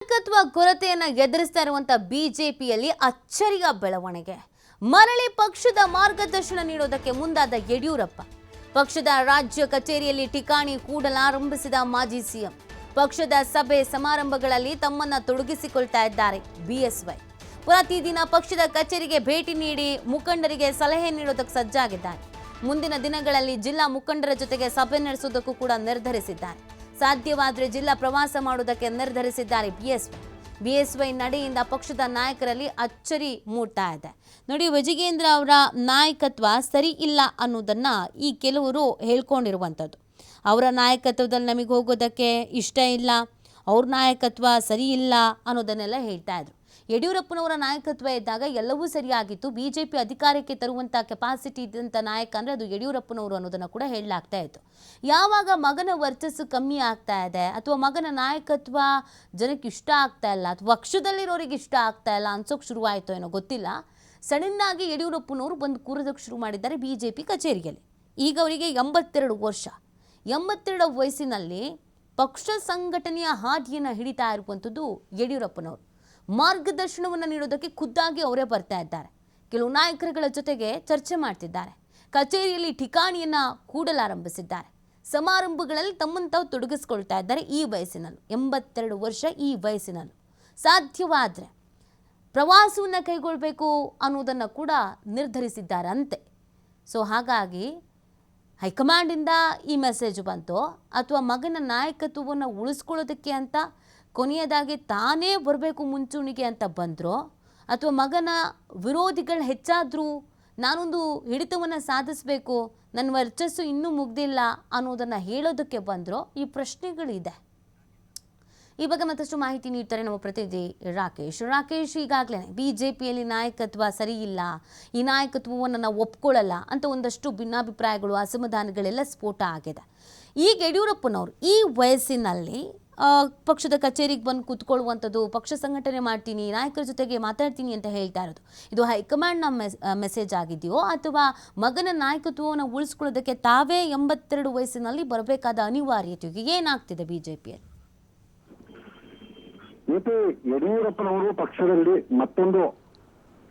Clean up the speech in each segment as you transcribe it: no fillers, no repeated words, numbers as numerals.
ನಾಯಕತ್ವ ಕೊರತೆಯನ್ನು ಎದುರಿಸ್ತಾ ಇರುವಂತ ಬಿಜೆಪಿಯಲ್ಲಿ ಅಚ್ಚರಿಯ ಬೆಳವಣಿಗೆ. ಮರಳಿ ಪಕ್ಷದ ಮಾರ್ಗದರ್ಶನ ನೀಡೋದಕ್ಕೆ ಮುಂದಾದ ಯಡಿಯೂರಪ್ಪ. ಪಕ್ಷದ ರಾಜ್ಯ ಕಚೇರಿಯಲ್ಲಿ ಠಿಕಾಣಿ ಕೂಡಲಾರಂಭಿಸಿದ ಮಾಜಿ ಸಿಎಂ. ಪಕ್ಷದ ಸಭೆ ಸಮಾರಂಭಗಳಲ್ಲಿ ತಮ್ಮನ್ನ ತೊಡಗಿಸಿಕೊಳ್ತಾ ಇದ್ದಾರೆ ಬಿಎಸ್ವೈ. ಪ್ರತಿದಿನ ಪಕ್ಷದ ಕಚೇರಿಗೆ ಭೇಟಿ ನೀಡಿ ಮುಖಂಡರಿಗೆ ಸಲಹೆ ನೀಡೋದಕ್ಕೆ ಸಜ್ಜಾಗಿದ್ದಾರೆ. ಮುಂದಿನ ದಿನಗಳಲ್ಲಿ ಜಿಲ್ಲಾ ಮುಖಂಡರ ಜೊತೆಗೆ ಸಭೆ ನಡೆಸೋದಕ್ಕೂ ಕೂಡ ನಿರ್ಧರಿಸಿದ್ದಾರೆ. ಸಾಧ್ಯವಾದರೆ ಜಿಲ್ಲಾ ಪ್ರವಾಸ ಮಾಡುವುದಕ್ಕೆ ನಿರ್ಧರಿಸಿದ್ದಾರೆ ಬಿಎಸ್ವೈ ನಡೆಯಿಂದ ಪಕ್ಷದ ನಾಯಕರಲ್ಲಿ ಅಚ್ಚರಿ ಮೂಡ್ತಾ ಇದೆ. ನೋಡಿ, ವಿಜಯೇಂದ್ರ ಅವರ ನಾಯಕತ್ವ ಸರಿ ಇಲ್ಲ ಅನ್ನೋದನ್ನ ಈ ಕೆಲವರು ಹೇಳ್ಕೊಂಡಿರುವಂಥದ್ದು. ಅವರ ನಾಯಕತ್ವದಲ್ಲಿ ನಮಗೆ ಹೋಗೋದಕ್ಕೆ ಇಷ್ಟ ಇಲ್ಲ, ಅವ್ರ ನಾಯಕತ್ವ ಸರಿ ಇಲ್ಲ ಅನ್ನೋದನ್ನೆಲ್ಲ ಹೇಳ್ತಾ ಇದ್ರು. ಯಡಿಯೂರಪ್ಪನವರ ನಾಯಕತ್ವ ಇದ್ದಾಗ ಎಲ್ಲವೂ ಸರಿಯಾಗಿತ್ತು. ಬಿಜೆಪಿ ಅಧಿಕಾರಕ್ಕೆ ತರುವಂಥ ಕೆಪಾಸಿಟಿ ಇದ್ದಂಥ ನಾಯಕ ಅಂದರೆ ಅದು ಯಡಿಯೂರಪ್ಪನವರು ಅನ್ನೋದನ್ನು ಕೂಡ ಹೇಳಲಾಗ್ತಾ ಇತ್ತು. ಯಾವಾಗ ಮಗನ ವರ್ಚಸ್ಸು ಕಮ್ಮಿ ಆಗ್ತಾ ಇದೆ ಅಥವಾ ಮಗನ ನಾಯಕತ್ವ ಜನಕ್ಕೆ ಇಷ್ಟ ಆಗ್ತಾ ಇಲ್ಲ ಅಥವಾ ಪಕ್ಷದಲ್ಲಿರೋರಿಗೆ ಇಷ್ಟ ಆಗ್ತಾ ಇಲ್ಲ ಅನ್ಸೋಕೆ ಶುರುವಾಯಿತು ಏನೋ ಗೊತ್ತಿಲ್ಲ, ಸಡನ್ನಾಗಿ ಯಡಿಯೂರಪ್ಪನವರು ಬಂದು ಕೂರೋದಕ್ಕೆ ಶುರು ಮಾಡಿದ್ದಾರೆ ಬಿಜೆಪಿ ಕಚೇರಿಯಲ್ಲಿ. ಈಗ ಅವರಿಗೆ 82 ವರ್ಷ. 82 ವಯಸ್ಸಿನಲ್ಲಿ ಪಕ್ಷ ಸಂಘಟನೆಯ ಹಾದಿಯನ್ನು ಹಿಡಿತಾ ಇರುವಂಥದ್ದು ಯಡಿಯೂರಪ್ಪನವರು. ಮಾರ್ಗದರ್ಶನವನ್ನು ನೀಡೋದಕ್ಕೆ ಖುದ್ದಾಗಿ ಅವರೇ ಬರ್ತಾ ಇದ್ದಾರೆ. ಕೆಲವು ನಾಯಕರುಗಳ ಜೊತೆಗೆ ಚರ್ಚೆ ಮಾಡ್ತಿದ್ದಾರೆ. ಕಚೇರಿಯಲ್ಲಿ ಠಿಕಾಣಿಯನ್ನು ಕೂಡಲಾರಂಭಿಸಿದ್ದಾರೆ. ಸಮಾರಂಭಗಳಲ್ಲಿ ತಮ್ಮನ್ನು ತಾವು ತೊಡಗಿಸ್ಕೊಳ್ತಾ ಇದ್ದಾರೆ. ಈ ವಯಸ್ಸಿನಲ್ಲೂ 82 ವರ್ಷ ಈ ವಯಸ್ಸಿನಲ್ಲೂ ಸಾಧ್ಯವಾದರೆ ಪ್ರವಾಸವನ್ನು ಕೈಗೊಳ್ಳಬೇಕು ಅನ್ನೋದನ್ನು ಕೂಡ ನಿರ್ಧರಿಸಿದ್ದಾರಂತೆ. ಸೊ ಹಾಗಾಗಿ ಹೈಕಮಾಂಡಿಂದ ಈ ಮೆಸೇಜ್ ಬಂತು ಅಥವಾ ಮಗನ ನಾಯಕತ್ವವನ್ನು ಉಳಿಸ್ಕೊಳ್ಳೋದಕ್ಕೆ ಅಂತ ಕೊನೆಯದಾಗಿ ತಾನೇ ಬರಬೇಕು ಮುಂಚೂಣಿಗೆ ಅಂತ ಬಂದರೂ ಅಥವಾ ಮಗನ ವಿರೋಧಿಗಳು ಹೆಚ್ಚಾದರೂ ನಾನೊಂದು ಹಿಡಿತವನ್ನು ಸಾಧಿಸಬೇಕು, ನನ್ನ ವರ್ಚಸ್ಸು ಇನ್ನೂ ಮುಗ್ದಿಲ್ಲ ಅನ್ನೋದನ್ನು ಹೇಳೋದಕ್ಕೆ ಬಂದರೂ ಈ ಪ್ರಶ್ನೆಗಳಿದೆ. ಈ ಬಗ್ಗೆ ಮತ್ತಷ್ಟು ಮಾಹಿತಿ ನೀಡ್ತಾರೆ ನಮ್ಮ ಪ್ರತಿನಿಧಿ ರಾಕೇಶ್. ಈಗಾಗಲೇ ಬಿಜೆಪಿಯಲ್ಲಿ ನಾಯಕತ್ವ ಸರಿ ಇಲ್ಲ, ಈ ನಾಯಕತ್ವವನ್ನು ನಾವು ಒಪ್ಕೊಳ್ಳಲ್ಲ ಅಂತ ಒಂದಷ್ಟು ಭಿನ್ನಾಭಿಪ್ರಾಯಗಳು, ಅಸಮಾಧಾನಗಳೆಲ್ಲ ಸ್ಫೋಟ ಆಗಿದೆ. ಈಗ ಯಡಿಯೂರಪ್ಪನವರು ಈ ವಯಸ್ಸಿನಲ್ಲಿ ಪಕ್ಷದ ಕಚೇರಿಗೆ ಬಂದು ಕೂತ್ಕೊಳ್ಳುವಂಥದ್ದು, ಪಕ್ಷ ಸಂಘಟನೆ ಮಾಡ್ತೀನಿ, ನಾಯಕರ ಜೊತೆಗೆ ಮಾತಾಡ್ತೀನಿ ಅಂತ ಹೇಳ್ತಾ ಇರೋದು, ಇದು ಹೈಕಮಾಂಡ್ನ ಮೆಸೇಜ್ ಆಗಿದೆಯೋ ಅಥವಾ ಮಗನ ನಾಯಕತ್ವವನ್ನು ಉಳಿಸ್ಕೊಳ್ಳೋದಕ್ಕೆ ತಾವೇ 82 ವಯಸ್ಸಿನಲ್ಲಿ ಬರಬೇಕಾದ ಅನಿವಾರ್ಯತೆ ಏನಾಗ್ತಿದೆ ಬಿಜೆಪಿಯಲ್ಲಿ? ಯಡಿಯೂರಪ್ಪನವರು ಪಕ್ಷದಲ್ಲಿ ಮತ್ತೊಂದು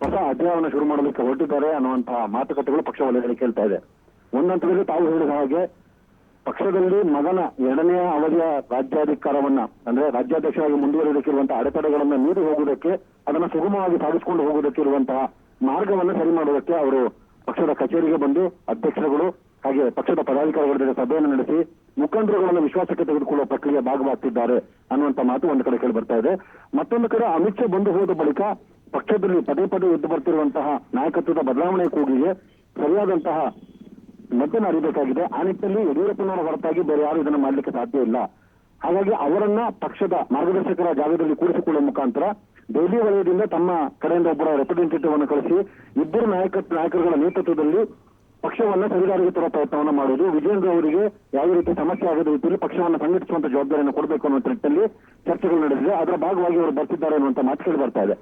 ಹೊಸ ಅಧ್ಯಾಯವನ್ನು ಶುರು ಮಾಡಲಿಕ್ಕೆ ಹೊರಟಿದ್ದಾರೆ ಅನ್ನುವಂತಹ ಮಾತುಕತೆಗಳು ಪಕ್ಷ ವಲಯದಲ್ಲಿ ಕೇಳ್ತಾ ಇದೆ. ಒಂದಂತದಲ್ಲಿ ತಾವು ಹೇಳಿದ ಹಾಗೆ ಪಕ್ಷದಲ್ಲಿ ಮಗನ 2ನೇ ಅವಧಿಯ ರಾಜ್ಯಾಧಿಕಾರವನ್ನ ಅಂದ್ರೆ ರಾಜ್ಯಾಧ್ಯಕ್ಷರಾಗಿ ಮುಂದುವರಿಯಲಿಕ್ಕಿರುವಂತಹ ಅಡೆತಡೆಗಳನ್ನ ಮೀರಿ ಹೋಗುವುದಕ್ಕೆ, ಅದನ್ನ ಸುಗಮವಾಗಿ ಸಾಗಿಸಿಕೊಂಡು ಹೋಗುವುದಕ್ಕೆ ಇರುವಂತಹ ಮಾರ್ಗವನ್ನು ಸರಿ ಮಾಡುವುದಕ್ಕೆ ಅವರು ಪಕ್ಷದ ಕಚೇರಿಗೆ ಬಂದು ಅಧ್ಯಕ್ಷರುಗಳು ಹಾಗೆ ಪಕ್ಷದ ಪದಾಧಿಕಾರಿಗಳ ಜೊತೆ ಸಭೆಯನ್ನು ನಡೆಸಿ ಮುಖಂಡರುಗಳನ್ನು ವಿಶ್ವಾಸಕ್ಕೆ ತೆಗೆದುಕೊಳ್ಳುವ ಪ್ರಕ್ರಿಯೆ ಭಾಗವಾಗ್ತಿದ್ದಾರೆ ಅನ್ನುವಂತ ಮಾತು ಒಂದು ಕಡೆ ಕೇಳಿ ಬರ್ತಾ ಇದೆ. ಮತ್ತೊಂದು ಕಡೆ ಅಮಿತ್ ಶಾ ಬಂದು ಹೋದ ಬಳಿಕ ಪಕ್ಷದಲ್ಲಿ ಪದೇ ಪದೇ ಎದ್ದು ಬರ್ತಿರುವಂತಹ ನಾಯಕತ್ವದ ಬದಲಾವಣೆ ಕೂಗಿಗೆ ಸರಿಯಾದಂತಹ ಮತನ್ನು ಅರಿಬೇಕಾಗಿದೆ. ಆ ನಿಟ್ಟಿನಲ್ಲಿ ಯಡಿಯೂರಪ್ಪನವರ ಹೊರತಾಗಿ ಬೇರೆ ಯಾರು ಇದನ್ನು ಮಾಡಲಿಕ್ಕೆ ಸಾಧ್ಯ ಇಲ್ಲ. ಹಾಗಾಗಿ ಅವರನ್ನ ಪಕ್ಷದ ಮಾರ್ಗದರ್ಶಕರ ಜಾಗದಲ್ಲಿ ಕೂರಿಸಿಕೊಳ್ಳುವ ಮುಖಾಂತರ ದೆಹಲಿ ವಲಯದಿಂದ ತಮ್ಮ ಕಡೆಯಿಂದ ಒಬ್ಬರ ರೆಪ್ರೆಸೆಂಟೇಟಿವ್ ಅನ್ನು ಕಳಿಸಿ ಇಬ್ಬರು ನಾಯಕರುಗಳ ನೇತೃತ್ವದಲ್ಲಿ ಪಕ್ಷವನ್ನ ಸರಿದಾರಿಗೆ ತರುವ ಪ್ರಯತ್ನವನ್ನು ಮಾಡುವುದು, ವಿಜಯೇಂದ್ರ ಅವರಿಗೆ ಯಾವುದೇ ರೀತಿ ಸಮಸ್ಯೆ ಆಗದ ರೀತಿಯಲ್ಲಿ ಪಕ್ಷವನ್ನು ಸಂಘಟಿಸುವಂತ ಜವಾಬ್ದಾರಿಯನ್ನು ಕೊಡಬೇಕು ಅನ್ನುವಂಥ ನಿಟ್ಟಿನಲ್ಲಿ ಚರ್ಚೆಗಳು ನಡೆದಿದೆ. ಅದರ ಭಾಗವಾಗಿ ಅವರು ಬರ್ತಿದ್ದಾರೆ ಅನ್ನುವಂಥ ಮಾತು ಕೇಳಿ ಬರ್ತಾ ಇದೆ.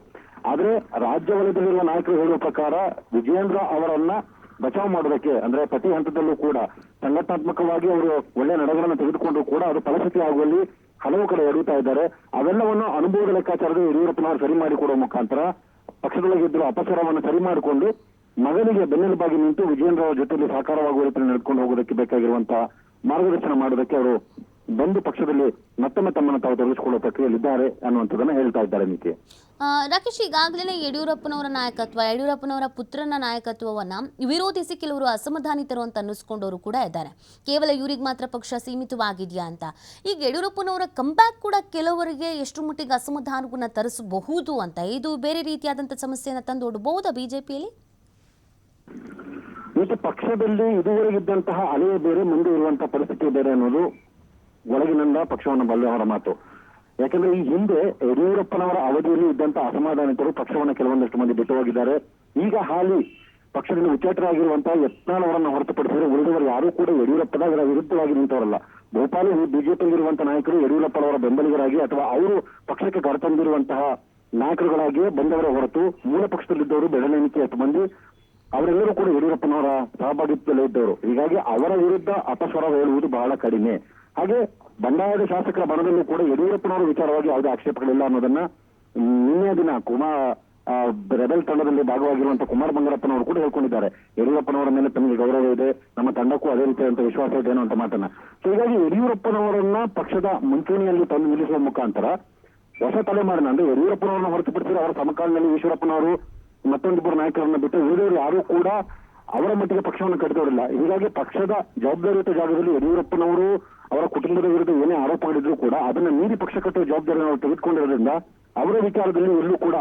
ಆದ್ರೆ ರಾಜ್ಯ ವಲಯದಲ್ಲಿರುವ ನಾಯಕರು ಹೇಳುವ ಪ್ರಕಾರ ವಿಜಯೇಂದ್ರ ಅವರನ್ನ ಬಚಾವ್ ಮಾಡೋದಕ್ಕೆ ಅಂದ್ರೆ ಪ್ರತಿ ಹಂತದಲ್ಲೂ ಕೂಡ ಸಂಘಟನಾತ್ಮಕವಾಗಿ ಅವರು ಒಳ್ಳೆ ನಡೆಗಳನ್ನು ತೆಗೆದುಕೊಂಡು ಕೂಡ ಅದು ಫಲಶ್ರುತಿ ಆಗುವಲ್ಲಿ ಹಲವು ಕಡೆ ಎಡುತ್ತಾ ಇದ್ದಾರೆ. ಅವೆಲ್ಲವನ್ನು ಅನುಭವದ ಲೆಕ್ಕಾಚಾರದಲ್ಲಿ ಯಡಿಯೂರಪ್ಪನವರು ಸರಿ ಮಾಡಿಕೊಡುವ ಮುಖಾಂತರ ಪಕ್ಷದೊಳಗಿದ್ದರೂ ಅಪಸರವನ್ನು ಸರಿ ಮಾಡಿಕೊಂಡು ಮಗನಿಗೆ ಬೆನ್ನೆಲುಬಾಗಿ ನಿಂತು ವಿಜಯೇಂದ್ರ ಅವರ ಜೊತೆಯಲ್ಲಿ ಸಹಕಾರವಾಗುವ ರೀತಿಯಲ್ಲಿ ನಡೆದುಕೊಂಡು ಹೋಗೋದಕ್ಕೆ ಬೇಕಾಗಿರುವಂತಹ ಮಾರ್ಗದರ್ಶನ ಮಾಡೋದಕ್ಕೆ ಅವರು ಬಂದು ಪಕ್ಷದಲ್ಲಿ ಮತ್ತೊಮ್ಮೆ ತಮ್ಮನ್ನು ತಾವು ತೊಡಗಿಸಿಕೊಳ್ಳುವ ಪ್ರಕ್ರಿಯೆಯಲ್ಲಿದ್ದಾರೆ ಅನ್ನುವಂಥದ್ದನ್ನು ಹೇಳ್ತಾ ಇದ್ದಾರೆ. ಮಿತಿ ರಾಕೇಶ್, ಈಗಾಗಲೇ ಯಡಿಯೂರಪ್ಪನವರ ನಾಯಕತ್ವ, ಯಡಿಯೂರಪ್ಪನವರ ಪುತ್ರನ ನಾಯಕತ್ವವನ್ನು ವಿರೋಧಿಸಿ ಕೆಲವರು ಅಸಮಾಧಾನಿತರು ಅಂತ ಅನ್ನಿಸ್ಕೊಂಡವರು ಕೂಡ ಇದ್ದಾರೆ. ಕೇವಲ ಇವರಿಗೆ ಮಾತ್ರ ಪಕ್ಷ ಸೀಮಿತವಾಗಿದೆಯಾ ಅಂತ. ಈಗ ಯಡಿಯೂರಪ್ಪನವರ ಕಂಬ್ಯಾಕ್ ಕೂಡ ಕೆಲವರಿಗೆ ಎಷ್ಟು ಮಟ್ಟಿಗೆ ಅಸಮಾಧಾನವನ್ನು ತರಿಸಬಹುದು ಅಂತ, ಇದು ಬೇರೆ ರೀತಿಯಾದಂಥ ಸಮಸ್ಯೆಯನ್ನು ತಂದೊಡ್ಡಬಹುದಾ ಬಿಜೆಪಿಯಲ್ಲಿ? ಪಕ್ಷದಲ್ಲಿ ಇದುವರೆಗಿದ್ದಂತಹ ಅಲೆಯೇ ಬೇರೆ, ಮುಂದೆ ಇರುವಂತಹ ಪರಿಸ್ಥಿತಿ ಬೇರೆ ಅನ್ನೋದು ಒಳಗಿನಿಂದ ಪಕ್ಷವನ್ನು ಬಲ್ಲವರ ಮಾತು. ಯಾಕಂದ್ರೆ ಈ ಹಿಂದೆ ಯಡಿಯೂರಪ್ಪನವರ ಅವಧಿಯಲ್ಲಿ ಇದ್ದಂತಹ ಅಸಮಾಧಾನಿತರು ಪಕ್ಷವನ್ನು ಕೆಲವೊಂದಷ್ಟು ಮಂದಿ ಬಿಟ್ಟು ಹೋಗಿದ್ದಾರೆ. ಈಗ ಹಾಲಿ ಪಕ್ಷದಿಂದ ಉಚ್ಚಾಟರಾಗಿರುವಂತಹ ಯತ್ನಾಳ್ ಅವರನ್ನು ಹೊರತುಪಡಿಸಿದರೆ ಉಳಿದವರು ಯಾರೂ ಕೂಡ ಯಡಿಯೂರಪ್ಪನ ವಿರುದ್ಧವಾಗಿ ನಿಂತವರಲ್ಲ. ಬಹುಪಾಲು ಬಿಜೆಪಿಯಲ್ಲಿರುವಂತಹ ನಾಯಕರು ಯಡಿಯೂರಪ್ಪನವರ ಬೆಂಬಲಿಗರಾಗಿ ಅಥವಾ ಅವರು ಪಕ್ಷಕ್ಕೆ ಕರೆತಂದಿರುವಂತಹ ನಾಯಕರುಗಳಾಗಿಯೇ ಬಂದವರ ಹೊರತು ಮೂಲ ಪಕ್ಷದಲ್ಲಿದ್ದವರು ಬೆಳವಣಿಗೆ 10 ಮಂದಿ ಅವರೆಲ್ಲರೂ ಕೂಡ ಯಡಿಯೂರಪ್ಪನವರ ಸಹಭಾಗಿತ್ವದಲ್ಲೇ ಇದ್ದವರು. ಹೀಗಾಗಿ ಅವರ ವಿರುದ್ಧ ಅಪಸ್ವರ ಹೇಳುವುದು ಬಹಳ ಕಡಿಮೆ. ಹಾಗೆ ಬಂಡಾಯದ ಶಾಸಕರ ಬಣದಲ್ಲೂ ಕೂಡ ಯಡಿಯೂರಪ್ಪನವರ ವಿಚಾರವಾಗಿ ಯಾವುದೇ ಆಕ್ಷೇಪಗಳಿಲ್ಲ ಅನ್ನೋದನ್ನ ನಿನ್ನೆ ದಿನ ರೆಬೆಲ್ ತಂಡದಲ್ಲಿ ಭಾಗವಾಗಿರುವಂತಹ ಕುಮಾರ್ ಬಂಗಾರಪ್ಪನವರು ಕೂಡ ಹೇಳ್ಕೊಂಡಿದ್ದಾರೆ. ಯಡಿಯೂರಪ್ಪನವರ ಮೇಲೆ ತಮಗೆ ಗೌರವ ಇದೆ, ನಮ್ಮ ತಂಡಕ್ಕೂ ಅದೇ ರೀತಿಯಾದಂತಹ ವಿಶ್ವಾಸ ಇದೆ ಅನ್ನುವಂತ ಮಾತನ್ನ. ಸೊ ಹೀಗಾಗಿ ಯಡಿಯೂರಪ್ಪನವರನ್ನ ಪಕ್ಷದ ಮುಂಚೂಣಿಯಲ್ಲಿ ತಂದು ನಿಲ್ಲಿಸುವ ಮುಖಾಂತರ ಹೊಸ ತಲೆಮಾರಿನ ಅಂದ್ರೆ ಯಡಿಯೂರಪ್ಪನವರನ್ನ ಹೊರತುಪಡಿಸಿದ್ರೆ ಅವರ ಸಮಕಾಲದಲ್ಲಿ ಈಶ್ವರಪ್ಪನವರು ಮತ್ತೊಂದಿಬ್ಬರು ನಾಯಕರನ್ನ ಬಿಟ್ಟು ಉಳಿದವರು ಯಾರು ಕೂಡ ಅವರ ಮಟ್ಟಿಗೆ ಪಕ್ಷವನ್ನು ಕಟ್ಟಿದವರಿಲ್ಲ. ಹೀಗಾಗಿ ಪಕ್ಷದ ಜವಾಬ್ದಾರಿಯುತ ಜಾಗದಲ್ಲಿ ಯಡಿಯೂರಪ್ಪನವರು ಅವರ ಕುಟುಂಬದ ವಿರುದ್ಧ ಏನೇ ಆರೋಪ ಮಾಡಿದ್ರು ಕೂಡ ಅದನ್ನ ಮೀರಿ ಪಕ್ಷ ಕಟ್ಟುವ ಜವಾಬ್ದಾರಿಯನ್ನು ಅವರು ತೆಗೆದುಕೊಂಡಿರೋದ್ರಿಂದ ಅವರ ವಿಚಾರದಲ್ಲಿ ಎಲ್ಲೂ ಕೂಡ